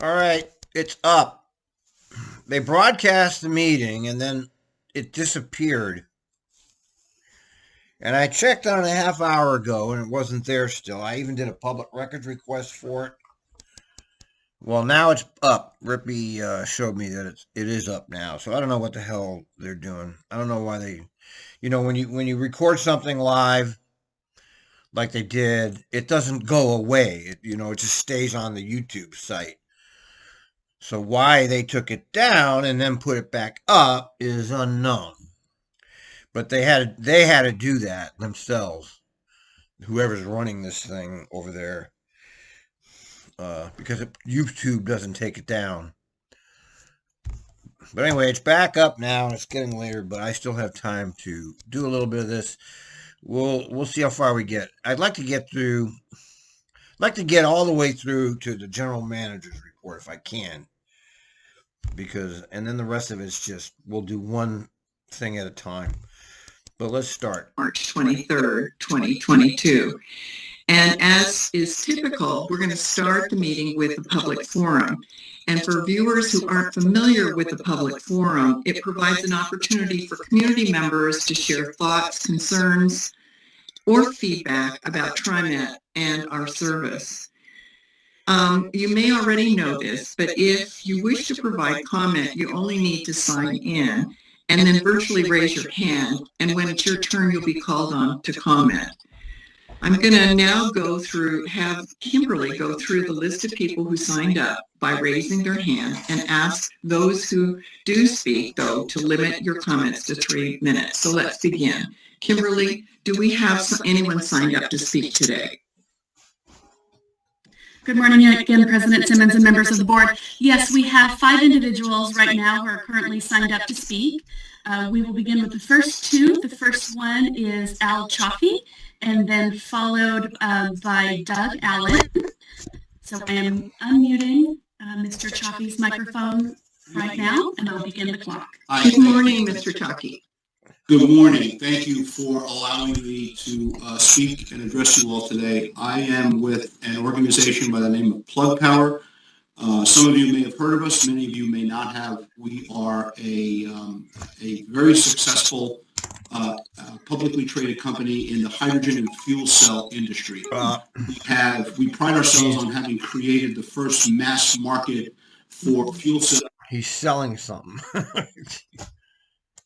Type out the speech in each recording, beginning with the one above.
All right, it's up. They broadcast the meeting and then it disappeared. And I checked on it a half hour ago and it wasn't there still. I even did a public records request for it. Well, now it's up. Rippy showed me that it is up now. So I don't know what the hell they're doing. I don't know why they, when you record something live like they did, it doesn't go away. It just stays on the YouTube site. So why they took it down and then put it back up is unknown. But they had to do that themselves. Whoever's running this thing over there, because YouTube doesn't take it down. But anyway, it's back up now and it's getting later. But I still have time to do a little bit of this. We'll see how far we get. I'd like to get through. Like to get all the way through to the general manager's report if I can. And then the rest of it's just we'll do one thing at a time. But let's start. March 23rd, 2022. And as is typical, we're going to start the meeting with a public forum. And for viewers who aren't familiar with the public forum, it provides an opportunity for community members to share thoughts, concerns, or feedback about TRIMET and our service. You may already know this, but if you wish to provide comment, you only need to sign in and then virtually raise your hand. And when it's your turn, you'll be called on to comment. I'm going to now have Kimberly go through the list of people who signed up by raising their hand and ask those who do speak, though, to limit your comments to 3 minutes. So let's begin. Kimberly, do we have anyone signed up to speak today? Good morning again, President Simmons and members of the board. Yes, we have 5 individuals right now who are currently signed up to speak. We will begin with the first 2. The first one is Al Choffee, and then followed by Doug Allen. So I am unmuting Mr. Choffee's microphone right now, and I'll begin the clock. Good morning, Mr. Choffee. Good morning. Thank you for allowing me to speak and address you all today. I am with an organization by the name of Plug Power. Some of you may have heard of us. Many of you may not have. We are a very successful publicly traded company in the hydrogen and fuel cell industry. We pride ourselves on having created the first mass market for fuel cells. He's selling something.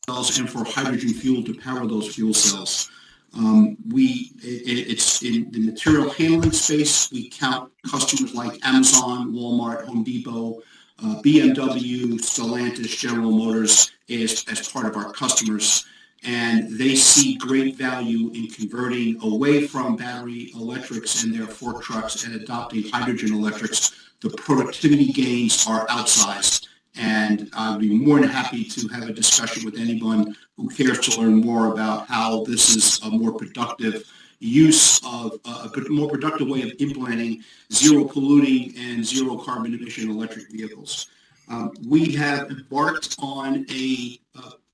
And for hydrogen fuel to power those fuel cells. It's in the material handling space. We count customers like Amazon, Walmart, Home Depot, BMW, Stellantis, General Motors as part of our customers. And they see great value in converting away from battery electrics in their fork trucks and adopting hydrogen electrics. The productivity gains are outsized. And I'd be more than happy to have a discussion with anyone who cares to learn more about how this is a more productive use of a more productive way of implementing zero polluting and zero carbon emission electric vehicles. We have embarked on a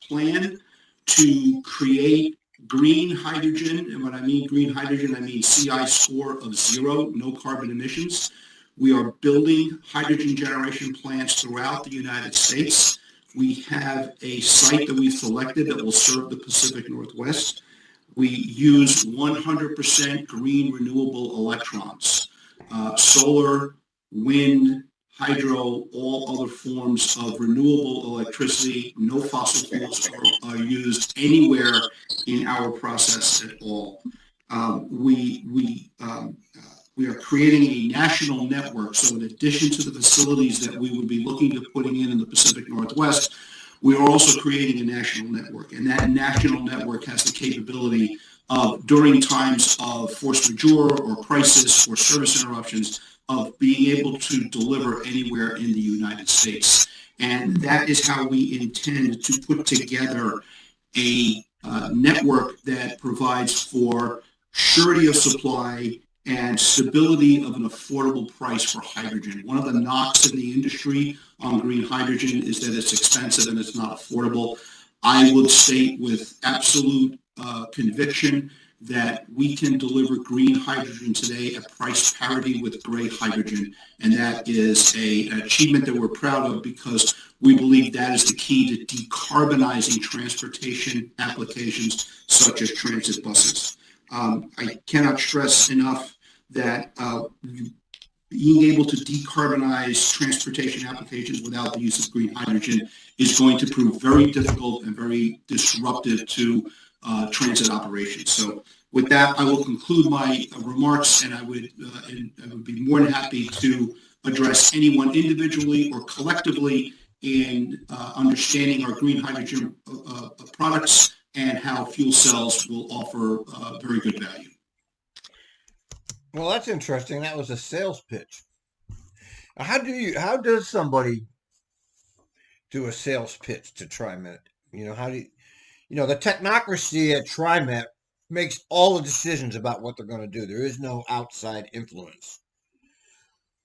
plan to create green hydrogen. And when I mean green hydrogen, I mean CI score of 0, no carbon emissions. We are building hydrogen generation plants throughout the United States. We have a site that we've selected that will serve the Pacific Northwest. We use 100% green renewable electrons, solar, wind, hydro, all other forms of renewable electricity. No fossil fuels are used anywhere in our process at all. We are creating a national network. So in addition to the facilities that we would be looking to putting in the Pacific Northwest, we are also creating a national network. And that national network has the capability of, during times of force majeure or crisis or service interruptions, of being able to deliver anywhere in the United States. And that is how we intend to put together a network that provides for surety of supply and stability of an affordable price for hydrogen. One of the knocks in the industry on green hydrogen is that it's expensive and it's not affordable. I would state with absolute conviction that we can deliver green hydrogen today at price parity with gray hydrogen. And that is an achievement that we're proud of because we believe that is the key to decarbonizing transportation applications such as transit buses. I cannot stress enough that being able to decarbonize transportation applications without the use of green hydrogen is going to prove very difficult and very disruptive to transit operations. So with that, I will conclude my remarks, and I would be more than happy to address anyone individually or collectively in understanding our green hydrogen products and how fuel cells will offer very good value. Well, that's interesting. That was a sales pitch. How does somebody do a sales pitch to TRIMET? The technocracy at TRIMET makes all the decisions about what they're going to do. There is no outside influence.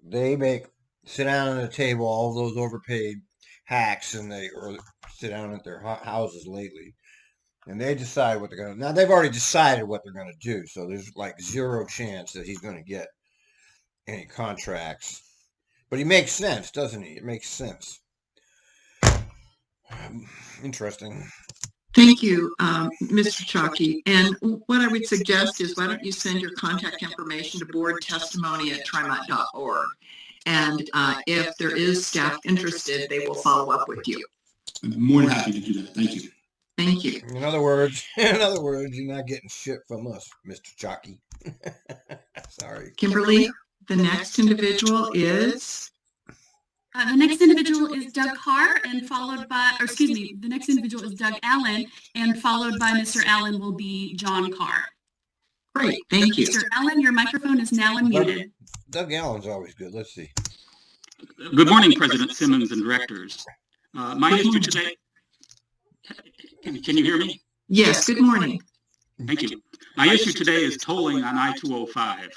They sit down at a table, all those overpaid hacks, or sit down at their houses lately, and they decide what they're going to. Now, they've already decided what they're going to do, so there's like zero chance that he's going to get any contracts. But he makes sense, doesn't he? It makes sense. Interesting. Thank you, Mr. Choffee. And what I would suggest is, why don't you send your contact information to boardtestimony@trimet.org. And if there is staff interested, they will follow up with you. I'm more than happy to do that. Thank you. Thank you. In other words, you're not getting shit from us, Mr. Choffee. Sorry. Kimberly, the next individual is? The next individual is Doug Carr, and the next individual is Doug Allen, and followed by Mr. Allen will be John Carr. Great, thank you. Mr. Allen, your microphone is now unmuted. Doug Allen's always good. Let's see. Good morning, President Simmons and directors. My issue today, can you hear me? Yes, good morning. Thank you. My issue today is tolling on I-205.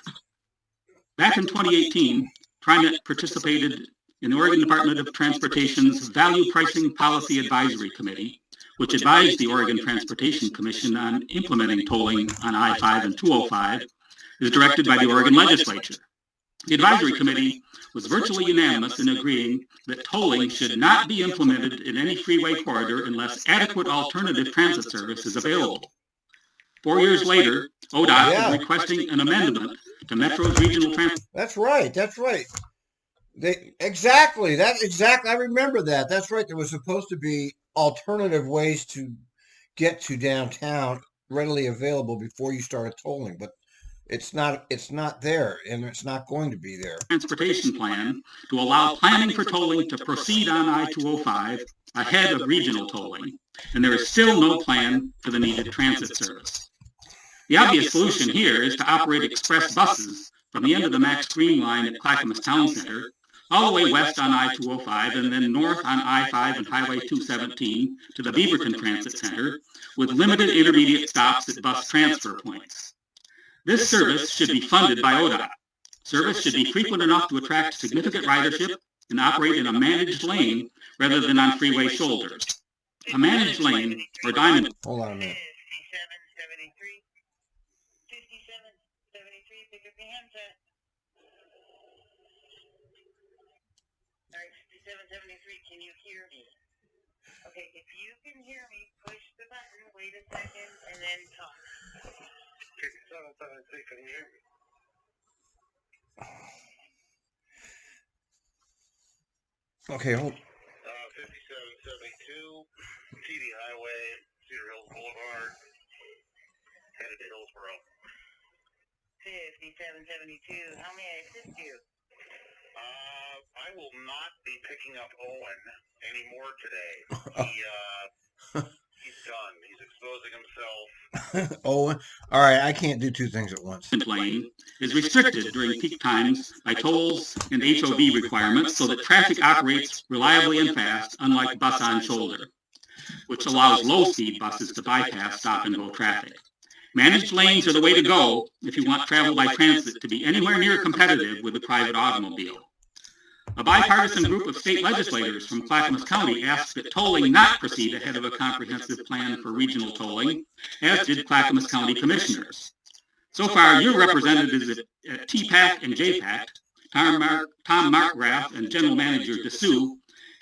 Back in 2018, TRIMET participated in the Oregon Department of Transportation's Value Pricing Policy Advisory Committee, which advised the Oregon Transportation Commission on implementing tolling on I-5 and 205, is directed by the Oregon Legislature. The advisory committee was virtually unanimous in agreeing that tolling should not be implemented in any freeway corridor unless adequate alternative transit service is available. 4 years later, ODOT is requesting an amendment to Metro's regional transit. That's right. I remember that. That's right. There was supposed to be alternative ways to get to downtown readily available before you started tolling, but it's not there, and it's not going to be there. Transportation plan to allow planning for tolling to proceed on I-205 ahead of regional tolling, and there is still no plan for the needed transit service. The obvious solution here is to operate express buses from the end of the Max Green line at Clackamas Town Center all the way west on I-205 and then north on I-5 and Highway 217 to the Beaverton Transit Center with limited intermediate stops at bus transfer points. This service should be funded by ODOT. Service should be frequent enough to attract significant ridership and operate in a managed lane rather than on freeway shoulders. A managed lane or diamond. Hold on a minute. 5773, pick up your handset. All right, 5773, can you hear me? Okay, if you can hear me, push the button, wait a second, and then talk. 5773, can you hear me? Okay, hold. 5772, TD Highway, Cedar Hills Boulevard, headed to Hillsboro. 5772, how may I assist you? I will not be picking up Owen anymore today. He's done. He's exposing himself. Owen, all right, I can't do two things at once. Lane is restricted during peak times by tolls and HOV requirements so that traffic operates reliably and fast, unlike bus on shoulder, which allows low-speed buses to bypass stop-and-go traffic. Managed lanes are the way to go if you want travel by transit to be anywhere near competitive with the private automobile. A bipartisan group of state legislators from Clackamas County asked that tolling not proceed ahead of a comprehensive plan for regional tolling, as did Clackamas County commissioners. So far, your representatives at TPAC and JPAC, Tom Markgraf and General Manager DeSue,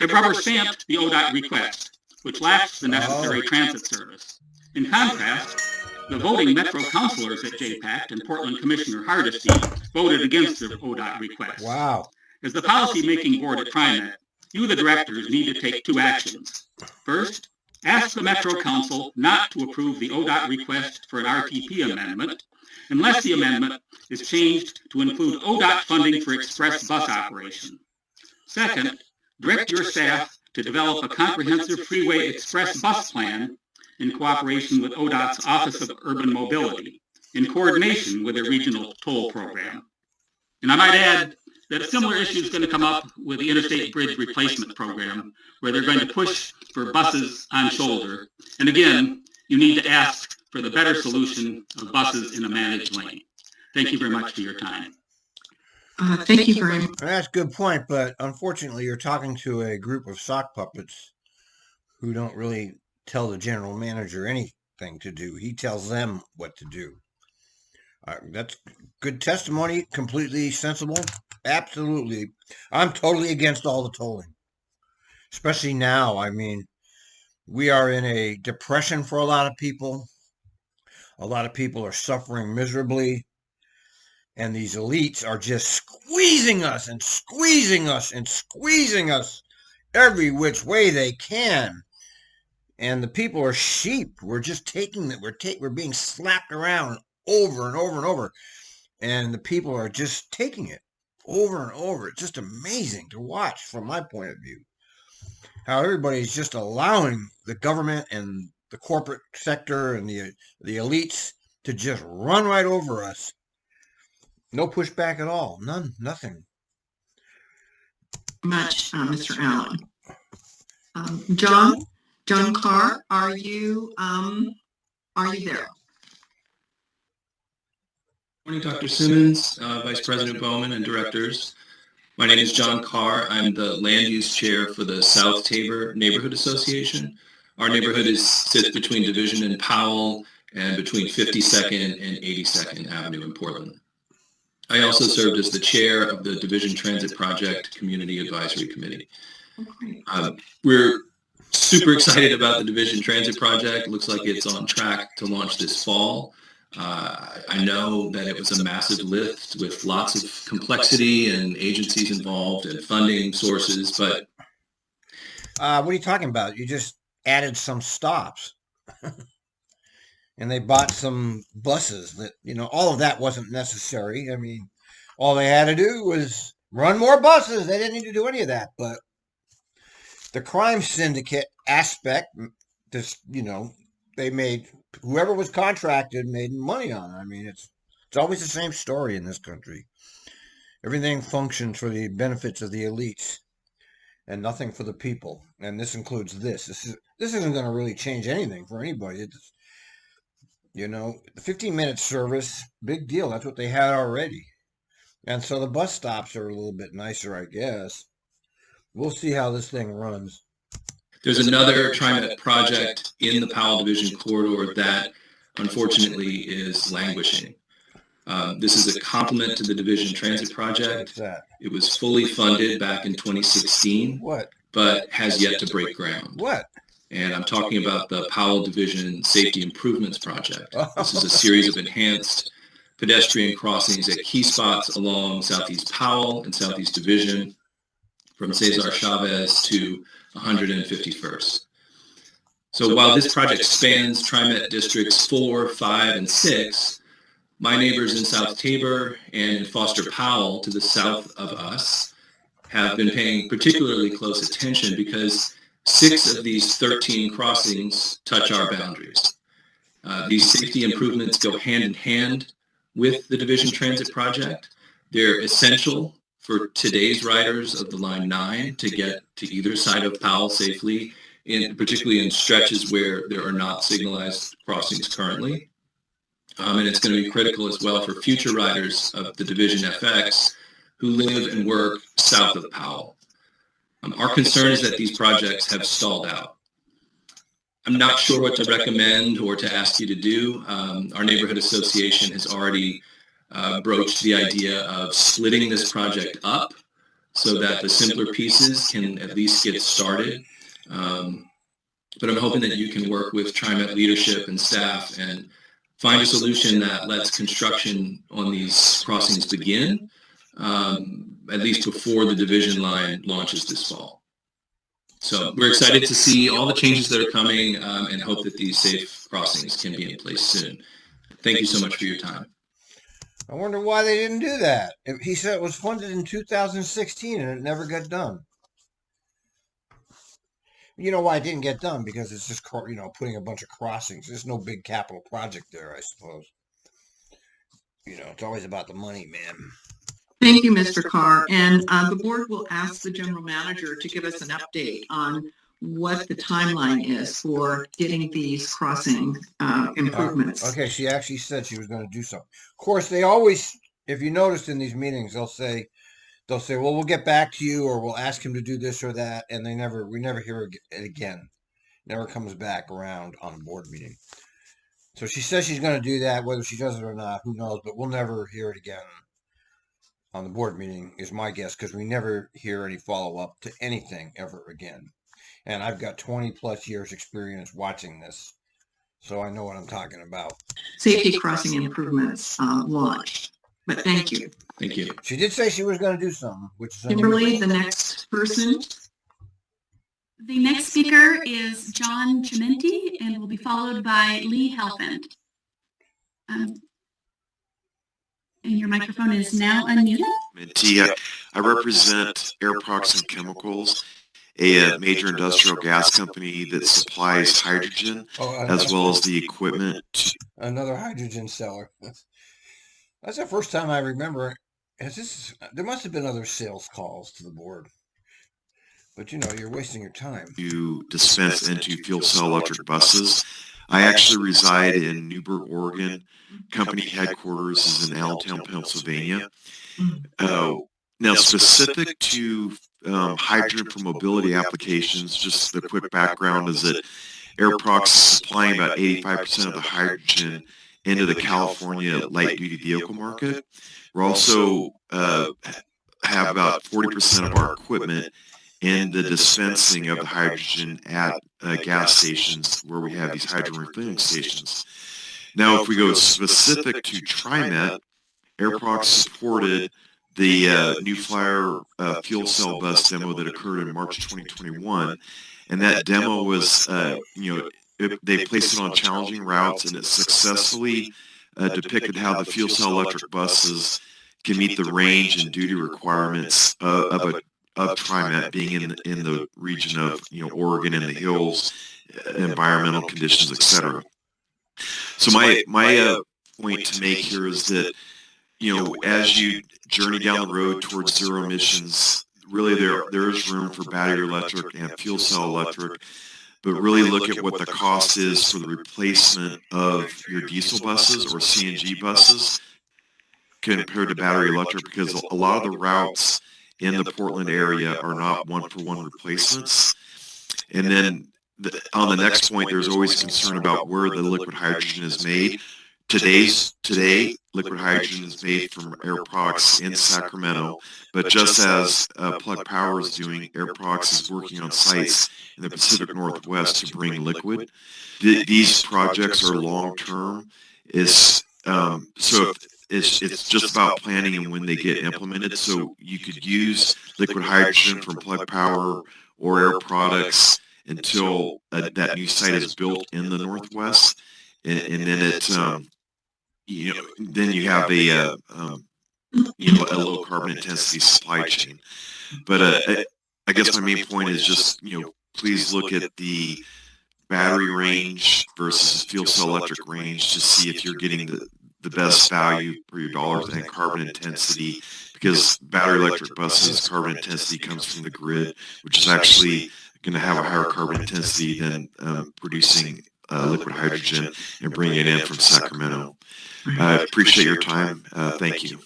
have rubber stamped the ODOT request, which lacks the necessary transit service. In contrast, the voting Metro councilors at JPAC and Portland Commissioner Hardesty voted against the ODOT request. Wow. As the policy-making board at TRIMET, you, the directors, need to take two actions. First, ask the Metro Council not to approve the ODOT request for an RTP amendment unless the amendment is changed to include ODOT funding for express bus operation. Second, direct your staff to develop a comprehensive freeway express bus plan in cooperation with ODOT's Office of Urban Mobility, in coordination with their regional toll program. And I might add that a similar issue is going to come up with the Interstate Bridge Replacement Program, where they're going to push for buses on shoulder. And again, you need to ask for the better solution of buses in a managed lane. Thank you very much for your time. Thank you very much. That's a good point, but unfortunately, you're talking to a group of sock puppets who don't really tell the general manager anything to do. He tells them what to do. That's good testimony, completely sensible. Absolutely. I'm totally against all the tolling, especially now. I mean, we are in a depression for a lot of people. A lot of people are suffering miserably. And these elites are just squeezing us and squeezing us and squeezing us every which way they can. And the people are sheep. We're just taking that. We're being slapped around over and over and over. And the people are just taking it over and over. It's just amazing to watch from my point of view. How everybody's just allowing the government and the corporate sector and the elites to just run right over us. No pushback at all. None. Nothing. Much, Mr. Allen. John Carr, are you there? Morning, Dr. Simmons, Vice President Bowman, and directors. My name is John Carr. I'm the Land Use Chair for the South Tabor Neighborhood Association. Our neighborhood sits between Division and Powell and between 52nd and 82nd Avenue in Portland. I also served as the chair of the Division Transit Project Community Advisory Committee. We're super excited about the Division Transit Project. Looks like it's on track to launch this fall. I know that it was a massive lift with lots of complexity and agencies involved and funding sources, but... what are you talking about? You just added some stops. And they bought some buses that, all of that wasn't necessary. I mean, all they had to do was run more buses. They didn't need to do any of that. But the crime syndicate aspect, just, they made, whoever was contracted made money on it. I mean, it's always the same story in this country. Everything functions for the benefits of the elites and nothing for the people. And this includes this. This isn't going to really change anything for anybody. It's, the 15-minute service, big deal. That's what they had already. And so the bus stops are a little bit nicer, I guess. We'll see how this thing runs. There's another TRIMET project in the Powell Division corridor that, unfortunately, is languishing. This is a complement to the Division Transit Project. What's that? It was fully funded back in 2016, What? but has yet to break ground. What? And I'm talking about the Powell Division Safety Improvements Project. This is a series of enhanced pedestrian crossings at key spots along Southeast Powell and Southeast Division, from Cesar Chavez to 151st. So while this project spans TRIMET districts 4, 5, and 6, my neighbors in South Tabor and in Foster Powell to the south of us have been paying particularly close attention because 6 of these 13 crossings touch our boundaries. These safety improvements go hand in hand with the Division Transit Project. They're essential for today's riders of the Line 9 to get to either side of Powell safely, particularly in stretches where there are not signalized crossings currently. And it's going to be critical as well for future riders of the Division FX who live and work south of Powell. Our concern is that these projects have stalled out. I'm not sure what to recommend or to ask you to do. Our neighborhood association has already broached the idea of splitting this project up so that the simpler pieces can at least get started. But I'm hoping that you can work with TRIMET leadership and staff and find a solution that lets construction on these crossings begin, at least before the division line launches this fall. So we're excited to see all the changes that are coming and hope that these safe crossings can be in place soon. Thank you so much for your time. I wonder why they didn't do that. He said it was funded in 2016 and it never got done. You know why it didn't get done? Because it's just, putting a bunch of crossings. There's no big capital project there, I suppose. It's always about the money, man. Thank you, Mr. Carr. And the board will ask the general manager to give us an update on what the timeline is for getting these crossing improvements. Okay, she actually said she was going to do something. Of course, they always, if you noticed in these meetings, they'll say, well, we'll get back to you, or we'll ask him to do this or that, and we never hear it again. Never comes back around on a board meeting. So she says she's going to do that. Whether she does it or not, who knows? But we'll never hear it again on the board meeting, is my guess, because we never hear any follow-up to anything ever again. And I've got 20 plus years experience watching this, so I know what I'm talking about. Safety crossing improvements launched. But thank you. Thank you. She did say she was going to do something, which is Kimberly, the next person. The next speaker is John Gementi and will be followed by Lee Helpin. And your microphone is now unmuted. I represent Airprox and Chemicals, a major industrial gas company that supplies hydrogen as well as the equipment. Another hydrogen seller. That's the first time I remember. There must have been other sales calls to the board. But you're wasting your time. To dispense into fuel cell electric buses. I actually reside in Newburgh, Oregon. Company headquarters is in Allentown, Pennsylvania. Now, specific to hydrogen for mobility applications, just the quick background is that Airprox is supplying about 85% of the hydrogen into the California light-duty vehicle market. We're also have about 40% of our equipment in the dispensing of the hydrogen at gas stations where we have these hydrogen refueling stations. Now, if we go specific to TRIMET, Airprox supported the New Flyer fuel cell bus demo that occurred in March 2021, and that demo was, they placed it on challenging routes, and it successfully depicted how the fuel cell electric buses can meet the range and duty requirements of TRIMET, being in the region of Oregon and the hills, environmental conditions, etc. So my point to make here is that as you journey down the road towards zero emissions, really there is room for battery electric and fuel cell electric, but really look at what the cost is for the replacement of your diesel buses or CNG buses compared to battery electric, because a lot of the routes in the Portland area are not one-for-one replacements. And then on the next point, there's always concern about where the liquid hydrogen is made. Today, liquid hydrogen is made from Airprox in Sacramento, but just as Plug Power is doing, Airprox is working on sites in the Pacific Northwest to bring liquid. These projects are long-term. So it's just about planning and when they get implemented. So you could use liquid hydrogen from Plug Power or Air Products until that new site is built in the Northwest, and then then you have a low carbon intensity supply chain. But I guess my main point is just please look at the battery range versus fuel cell electric range to see if you're getting the best value for your dollars and carbon intensity, because battery electric buses carbon intensity comes from the grid, which is actually going to have a higher carbon intensity than producing liquid hydrogen and bringing it in from Sacramento. I appreciate your time. Thank you.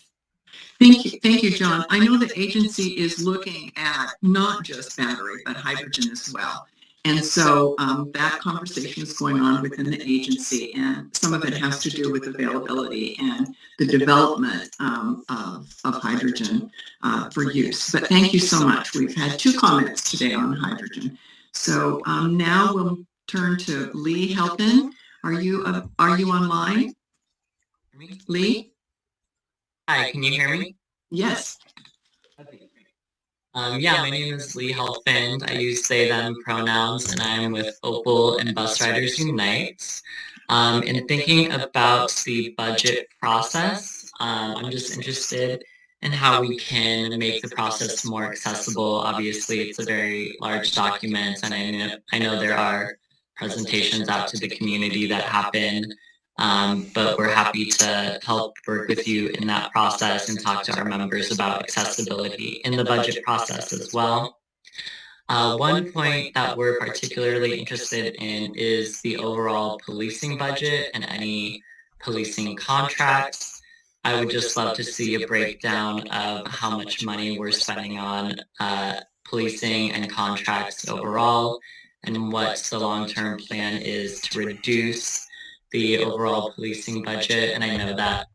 Thank you, John. I know the agency is looking at not just battery, but hydrogen as well. And so that conversation is going on within the agency, and some of it has to do with availability and the development of hydrogen for use. But thank you so much. We've had 2 comments today on hydrogen. So now we'll turn to Lee Helpin. Are you online? Lee? Hi, can you hear me? Yes. Yeah, my name is Lee Helpin. I use they, them pronouns, and I'm with Opal and Bus Riders Unite. In thinking about the budget process, I'm just interested in how we can make the process more accessible. Obviously, it's a very large document, and I know there are presentations out to the community that happen. But we're happy to help work with you in that process and talk to our members about accessibility in the budget process as well. One point that we're particularly interested in is the overall policing budget and any policing contracts. I would just love to see a breakdown of how much money we're spending on policing and contracts overall, and what the long-term plan is to reduce the overall policing budget. And I know that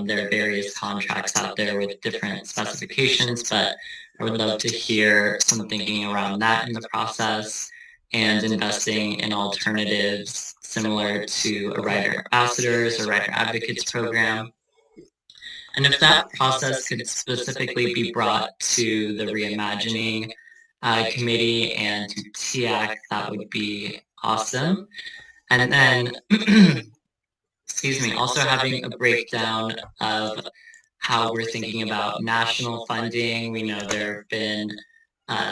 there are various contracts out there with different specifications, but I would love to hear some thinking around that in the process, and investing in alternatives similar to a Rider Ambassadors or Rider Advocates program. And if that process could specifically be brought to the Reimagining Committee and to TIAC, that would be awesome. And then, excuse me, also having a breakdown of how we're thinking about national funding. We know there have been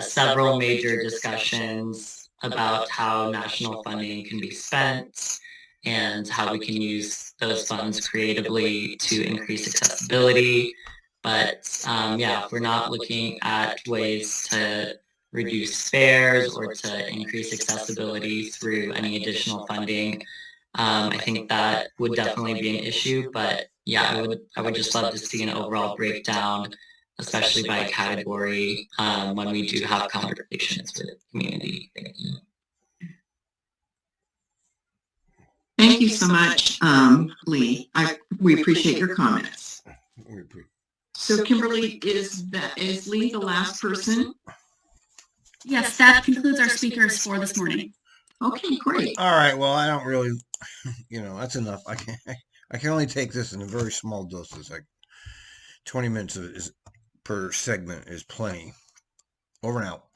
several major discussions about how national funding can be spent and how we can use those funds creatively to increase accessibility. But yeah, if we're not looking at ways to reduce fares or to increase accessibility through any additional funding, I think that would definitely be an issue. But yeah, I would just love to see an overall breakdown, especially by category, when we do have conversations with the community. Thank you. Thank you so much, Lee. We appreciate your comments. So Kimberly, is Lee the last person? Yes, that concludes our speakers for this morning. Okay, great. All right. Well, I don't really, that's enough. I can only take this in a very small doses. Like 20 minutes per segment is plenty. Over and out.